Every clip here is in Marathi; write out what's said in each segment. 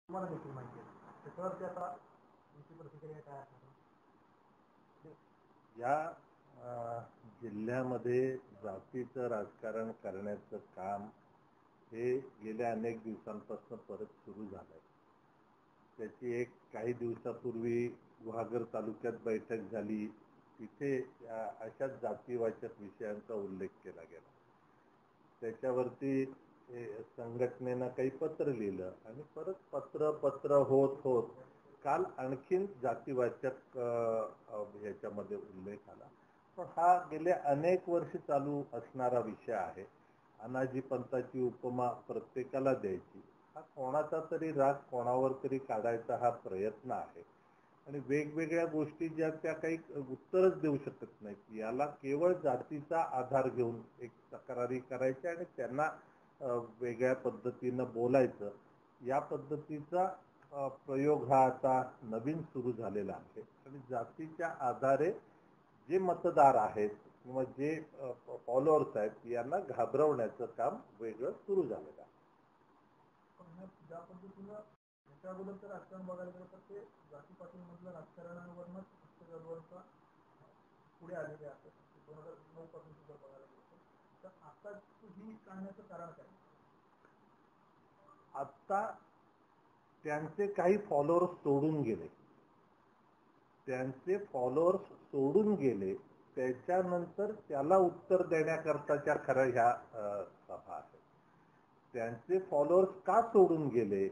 तुम्हाला देखील माहिती आहे त्याच्यावरती आता तुमची प्रतिक्रिया काय असणार? या जिल्ह्यामध्ये जातीचं राजकारण करण्याचं काम हे गेल्या अनेक दिवसांपासून परत सुरू झालंय. त्याची एक काही दिवसापूर्वी गुहागर तालुक्यात बैठक झाली. तिथे अशाच जातीवाचक विषयांचा उल्लेख केला गेला. त्याच्यावरती संघटनेनं काही पत्र लिहिलं आणि परत पत्र होत काल आणखीन जातीवाचक याच्यामध्ये उल्लेख आला. पण हा गेले अनेक वर्ष चालू असणारा विषय आहे. अनाजी पंथाची उपमा प्रत्येकाला द्यायची, हा कोणाचा तरी राग कोणावर तरी काढायचा हा प्रयत्न आहे. आणि वेगवेगळ्या गोष्टी ज्या त्या काही उत्तरच देऊ शकत नाहीत. याला केवळ जातीचा आधार घेऊन एक तक्रारी करायच्या आणि त्यांना वेगळ्या पद्धतीनं बोलायचं, या पद्धतीचा प्रयोग हा आता नवीन सुरू झालेला आहे. आणि जातीच्या आधारे जे मतदार आहेत किंवा जे फॉलोअर्स आहेत यांना घाबरवण्याचं काम वेगळं सुरू झालेलं आहे. ज्या पद्धतीनं याच्या अगोदरचं राजकारण बघायला गेलं तर ते जातीपातीमधलं राजकारणावरच चळवळचा पुढे आलेले आहेत. 2009 पासून सुद्धा बघायला गेलं तर आता ही काढण्याचं कारण काय? आता त्यांचे काही फॉलोअर्स सोडून गेले. त्याच्यानंतर त्याला उत्तर देण्याकरताच्या खरं ह्या सभा आहेत. त्यांचे फॉलोअर्स का सोडून गेले,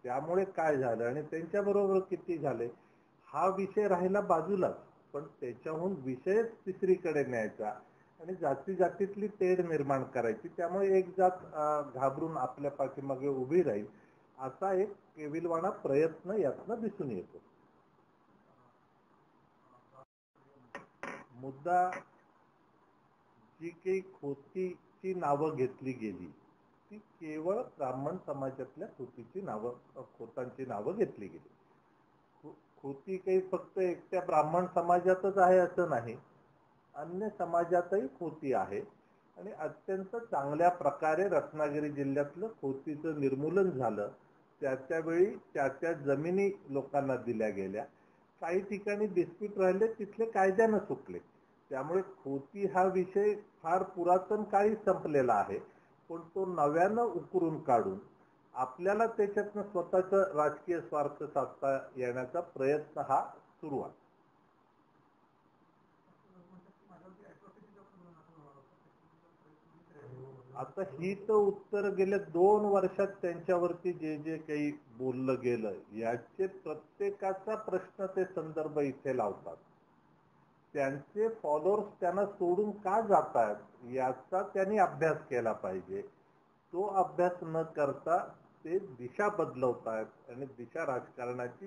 त्यामुळे काय झालं आणि त्यांच्याबरोबर किती झाले हा विषय राहिला बाजूलाच. पण त्याच्याहून विषयच तिसरीकडे न्यायचा आणि जातीतली तेढ निर्माण करायची. त्यामुळे एक जात घाबरून आपल्या पाठीमागे उभी राहील असा एक केविलवाणा प्रयत्न यातनं दिसून येतो. मुद्दा जी काही खोतीची नावं घेतली गेली ती केवळ ब्राह्मण समाजातल्या खोतांची नावं घेतली गेली. खोती काही फक्त एकट्या ब्राह्मण समाजातच आहे असं नाही, अन्य समाजातही खोती आहे. आणि अत्यंत चांगल्या प्रकारे रत्नागिरी जिल्ह्यातलं खोतीचं निर्मूलन झालं. त्यावेळी त्या जमिनी लोकांना दिल्या गेल्या. काही ठिकाणी डिस्प्यूट राहिले, तिथले कायद्यानं सुटले. त्यामुळे खोती हा विषय फार पुरातन काळी संपलेला आहे. पण तो नव्यानं उकरून काढून आपल्याला त्याच्यातनं स्वतःचं राजकीय स्वार्थ साधता येण्याचा प्रयत्न हा सुरू आहे. आता ही तर उत्तर गेल्या 2 वर्षात त्यांच्यावरती जे काही बोललं गेलं याचे प्रत्येकाचा प्रश्न ते संदर्भ इथे लावतात. त्यांचे फॉलोअर्स त्यांना सोडून का जातात याचा त्यांनी अभ्यास केला पाहिजे. तो अभ्यास न करता ते दिशा बदलवतात आणि दिशा राजकारणाची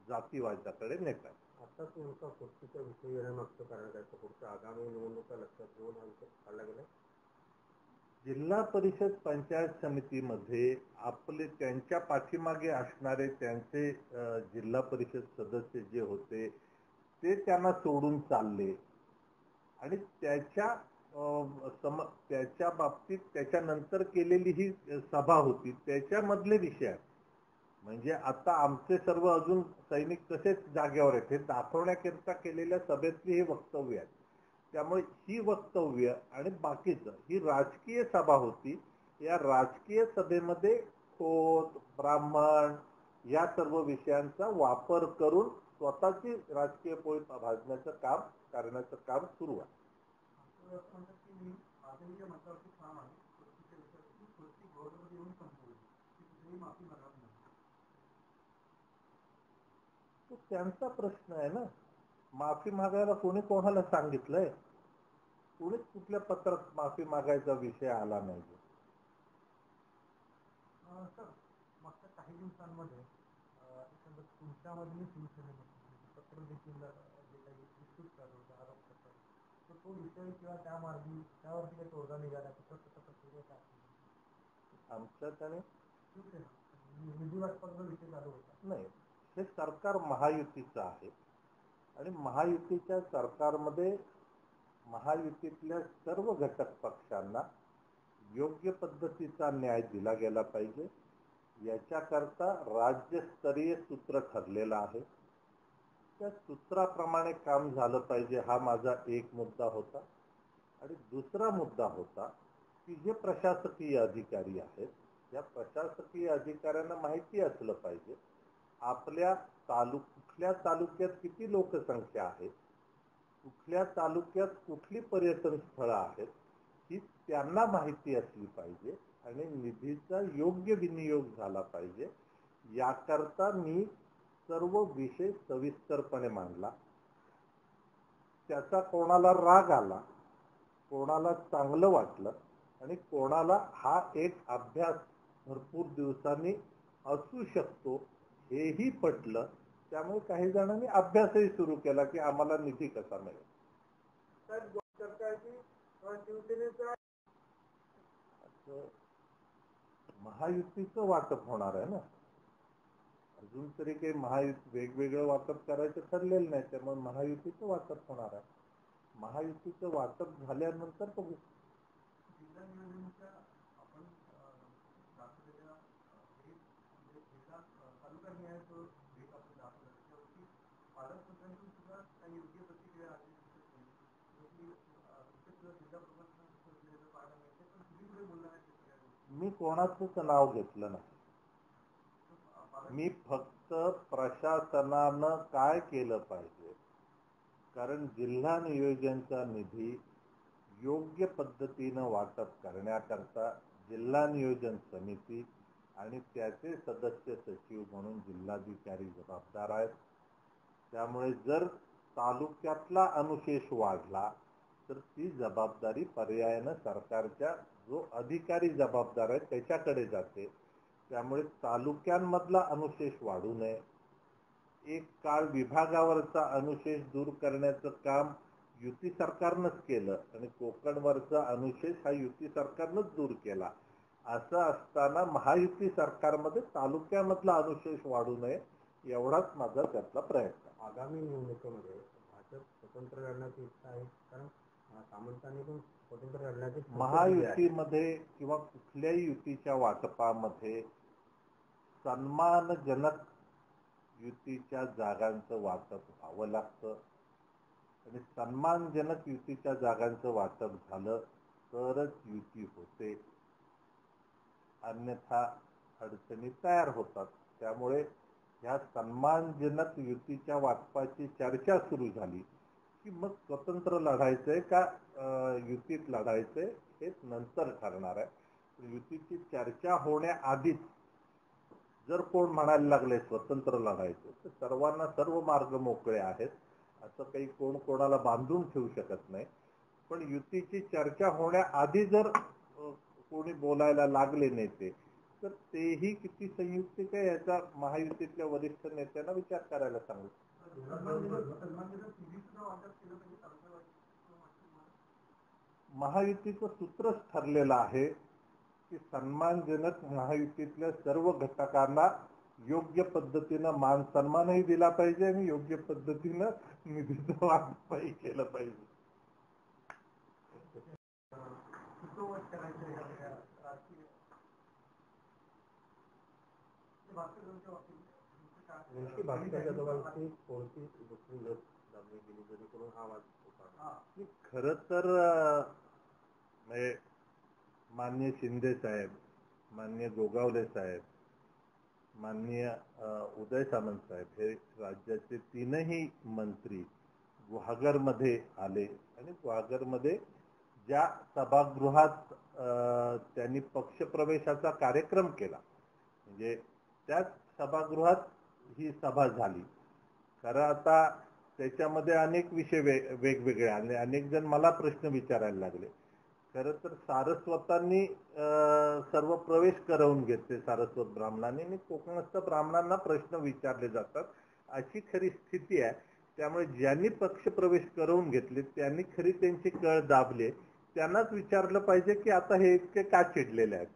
जातीवादाकडे नेतात. आता तुमचा खोतीचा विषय येण्यामागचं कारण काय? पुढच्या आगामी निवडणुका लक्षात घेऊन हा विषय काढला गेला. जिल्हा परिषद पंचायत समितीमध्ये आपले त्यांच्या पाठीमागे असणारे त्यांचे जिल्हा परिषद सदस्य जे होते ते त्यांना सोडून चालले आणि त्याच्या बाबतीत त्याच्यानंतर केलेली ही सभा होती त्याच्यामधले विषय आहेत. म्हणजे आता आमचे सर्व अजून सैनिक तसेच जागेवर आहेत हे दाखवण्याकरिता केलेल्या सभेतली ही वक्तव्य आहेत. त्यामुळे ही वक्तव्य आणि बाकीचं ही राजकीय सभा होती. या राजकीय सभेमध्ये खोत, ब्राह्मण या सर्व विषयांचा वापर करून स्वतःची राजकीय पोळी भाजण्याचं काम करण्याचं काम सुरू आहे. तो त्यांचा प्रश्न आहे ना. माफी मागायला कोणी कोणाला सांगितलंय? कोणीच कुठल्या पत्रात माफी मागायचा विषय आला नाही. सर मागच्या काही दिवसांमध्ये तुमच्यामधली शिवसेनेमध्ये पत्र देखील जे काही विस्तृत चालू होता आरोप करतात तर तो विषय किंवा त्यावरती काही तोडगा निघाला आमच्यात आणि शिवसेना निधी वाटपाचा विषय चालू होता. नाही, हे सरकार महायुतीचं आहे आणि महायुतीच्या सरकारमध्ये महायुतीतल्या सर्व घटक पक्षांना योग्य पद्धतीचा न्याय दिला गेला पाहिजे. याच्याकरता राज्यस्तरीय सूत्र ठरलेलं आहे. त्या सूत्राप्रमाणे काम झालं पाहिजे हा माझा एक मुद्दा होता. आणि दुसरा मुद्दा होता की जे प्रशासकीय अधिकारी आहेत या प्रशासकीय अधिकाऱ्यांना माहिती असलं पाहिजे आपल्या कुठल्या तालुक्यात किती लोकसंख्या आहे, कुठल्या तालुक्यात कुठली पर्यटन स्थळं आहेत ही त्यांना माहिती असली पाहिजे आणि निधीचा योग्य विनियोग झाला पाहिजे. याकरता मी सर्व विषय सविस्तरपणे मांडला. त्याचा कोणाला राग आला, कोणाला चांगलं वाटलं आणि कोणाला हा एक अभ्यास भरपूर दिवसांनी असू शकतो हेही पटलं. त्यामुळे काही जणांनी अभ्यासही सुरू केला की आम्हाला निधी कसा मिळेल. महायुतीचं वाटप होणार आहे ना, अजून तरी काही महायुती वेगवेगळं वाटप करायचं ठरलेलं नाही, त्यामुळे महायुतीचं वाटप होणार आहे. महायुतीचं वाटप झाल्यानंतर बघू. मी कोणाचंच नाव घेतलं नाही. मी फक्त प्रशासनानं काय केलं पाहिजे, कारण जिल्हा नियोजनचा निधी योग्य पद्धतीनं वाटप करण्याकरता जिल्हा नियोजन समिती आणि त्याचे सदस्य सचिव म्हणून जिल्हाधिकारी जबाबदार आहेत. त्यामुळे जर तालुक्यातला अनुशेष वाढला तर ती जबाबदारी पर्यायानं सरकारच्या जो अधिकारी जबाबदार आहे त्याच्याकडे जाते. त्यामुळे तालुक्यांमधला अनुशेष वाढू नये. एक काळ विभागावरचा अनुशेष दूर करण्याचं काम युती सरकारनंच केलं आणि कोकणवरचा अनुशेष हा युती सरकारनंच दूर केला. असं असताना महायुती सरकारमध्ये तालुक्यामधला अनुशेष वाढू नये एवढाच माझा त्यातला प्रयत्न. आगामी निवडणुकीमध्ये भाजप स्वतंत्र लढण्याची इच्छा आहे, कारण सामंतांनी पण स्वतंत्र लढण्याची महायुतीमध्ये किंवा कुठल्याही युतीच्या वाटपामध्ये सन्मानजनक युतीच्या जागांचं वाटप व्हावं लागतं आणि सन्मानजनक युतीच्या जागांचं वाटप झालं तरच युती होते, अन्यथा अडचणी तयार होतात. त्यामुळे ह्या सन्मानजनक युतीच्या वाटपाची चर्चा सुरू झाली की मग स्वतंत्र लढायचंय का युतीत लढायचंय हे नंतर ठरणार आहे. युतीची चर्चा होण्याआधीच जर कोण म्हणायला लागले स्वतंत्र लढायचं तर सर्वांना सर्व मार्ग मोकळे आहेत, असं काही कोण कोणाला बांधून ठेवू शकत नाही. पण युतीची चर्चा होण्याआधी जर कोणी बोलायला लागले नेते तर तेही किती संयुक्तिक आहे याचा महायुतीतल्या वरिष्ठ नेत्यांना विचार करायला सांगू. महायुतीचं सूत्रच ठरलेलं आहे की सन्मानजनक महायुतीतल्या सर्व घटकांना योग्य पद्धतीनं मान सन्मानही दिला पाहिजे आणि योग्य पद्धतीनं निधीचं वाटपही केलं पाहिजे. खर तर माननीय शिंदे साहेब, माननीय गोगावले साहेब, माननीय उदय सामंत साहेब हे राज्याचे तीनही मंत्री गुहागरमध्ये आले आणि गुहागरमध्ये ज्या सभागृहात त्यांनी पक्षप्रवेशाचा कार्यक्रम केला म्हणजे त्याच सभागृहात ही सभा झाली. खरं आता त्याच्यामध्ये अनेक विषय वेगवेगळे आले, अनेक जण मला प्रश्न विचारायला लागले. खरं तर सारस्वतांनी सर्व प्रवेश करवून घेतले सारस्वत ब्राह्मणांनी आणि कोकणस्थ ब्राह्मणांना प्रश्न विचारले जातात अशी खरी स्थिती आहे. त्यामुळे ज्यांनी पक्षप्रवेश करवून घेतले त्यांनी खरी त्यांची कळ दाबले, त्यांनाच विचारलं पाहिजे की आता हे इतके का चिडलेले आहेत.